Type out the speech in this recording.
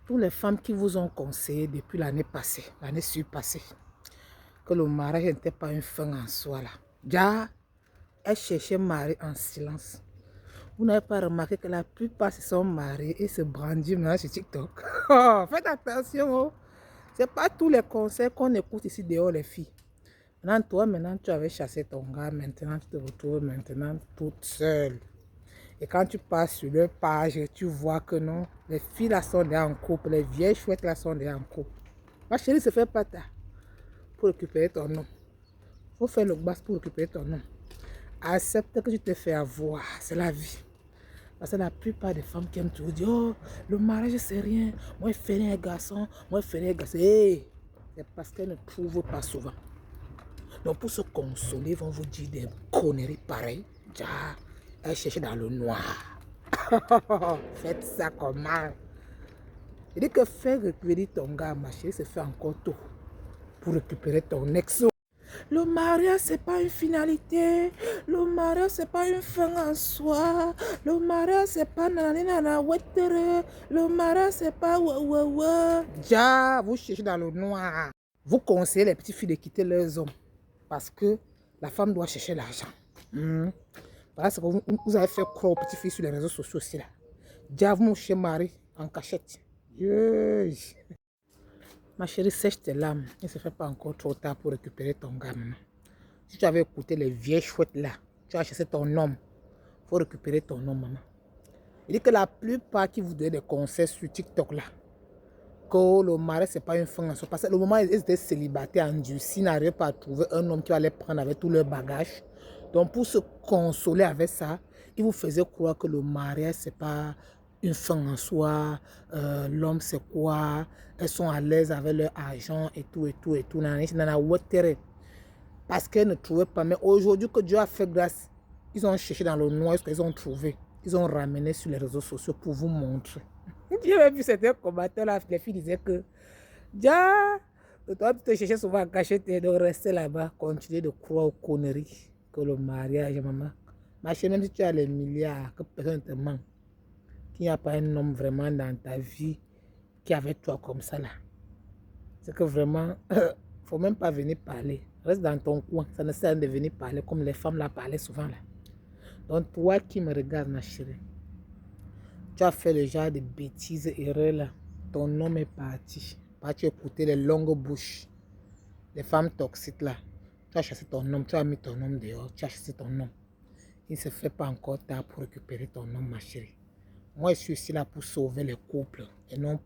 Toutes les femmes qui vous ont conseillé depuis l'année passée, l'année surpassée, que le mariage n'était pas une fin en soi là. Déjà, elles cherchaient mari en silence. Vous n'avez pas remarqué que la plupart se sont mariés et se brandissent maintenant sur TikTok. Oh, faites attention. Oh. Ce n'est pas tous les conseils qu'on écoute ici dehors les filles. Maintenant, toi, tu avais chassé ton gars. Maintenant, tu te retrouves maintenant toute seule. Et quand tu passes sur leur page, tu vois que non, les filles là sont déjà en couple, les vieilles chouettes là sont déjà en couple. Ma chérie, se fait pas tard pour récupérer ton nom. Faut faire le bas pour récupérer ton nom. Accepte que tu te fais avoir, c'est la vie. Parce que la plupart des femmes qui aiment toujours dire, oh, le mariage c'est rien, moi je ferai un garçon, moi je ferai un garçon. Hey, c'est parce qu'elles ne trouvent pas souvent. Donc pour se consoler, ils vont vous dire des conneries pareilles. Déjà, elles cherchent dans le noir. Faites ça comment? Je dis que faire récupérer ton gars, ma chérie, c'est fait encore tôt pour récupérer ton ex. Le mariage, c'est pas une finalité. Le mariage, c'est pas une fin en soi. Le mariage, c'est pas nanana wetere. Le mariage, c'est pas ouais. Déjà, vous cherchez dans le noir. Vous conseillez les petites filles de quitter leurs hommes parce que la femme doit chercher l'argent. Voilà ce que vous avez fait croire aux petites filles sur les réseaux sociaux aussi là. Déjà, vous chez mari en cachette. Yes. Ma chérie, sèche tes larmes. Il ne se fait pas encore trop tard pour récupérer ton gars maintenant. Si tu avais écouté les vieilles chouettes là, tu as cherché ton homme. Il faut récupérer ton homme, maman. Il dit que la plupart qui vous donnent des conseils sur TikTok là, que le mariage, ce n'est pas une fin en soi. Parce que le moment où ils étaient célibataires, endurcis, n'arrivaient pas à trouver un homme qui allait prendre avec tout leur bagage. Donc, pour se consoler avec ça, ils vous faisaient croire que le mariage, ce n'est pas une fin en soi. L'homme, c'est quoi? Elles sont à l'aise avec leur argent et tout. Parce qu'elles ne trouvaient pas. Mais aujourd'hui que Dieu a fait grâce, ils ont cherché dans le noir ce qu'ils ont trouvé. Ils ont ramené sur les réseaux sociaux pour vous montrer. J'ai vu certains commentaires là, les filles disaient que déjà, toi tu te cherchais souvent à cacher tes de rester là-bas, continuer de croire aux conneries que le mariage, maman. Ma chérie, même si tu as les milliards, que personne ne te manque, qu'il n'y a pas un homme vraiment dans ta vie qui est avec toi comme ça là. C'est que vraiment, faut même pas venir parler. Reste dans ton coin, ça ne sert à rien de venir parler comme les femmes là parlaient souvent là. Donc toi qui me regardes ma chérie, tu as fait le genre de bêtises, erreurs là. Ton homme est parti. Parti écouter les longues bouches. Les femmes toxiques là. Tu as chassé ton homme, tu as mis ton homme dehors, tu as chassé ton homme. Il ne se fait pas encore tard pour récupérer ton homme, ma chérie. Moi, je suis ici là pour sauver les couples et non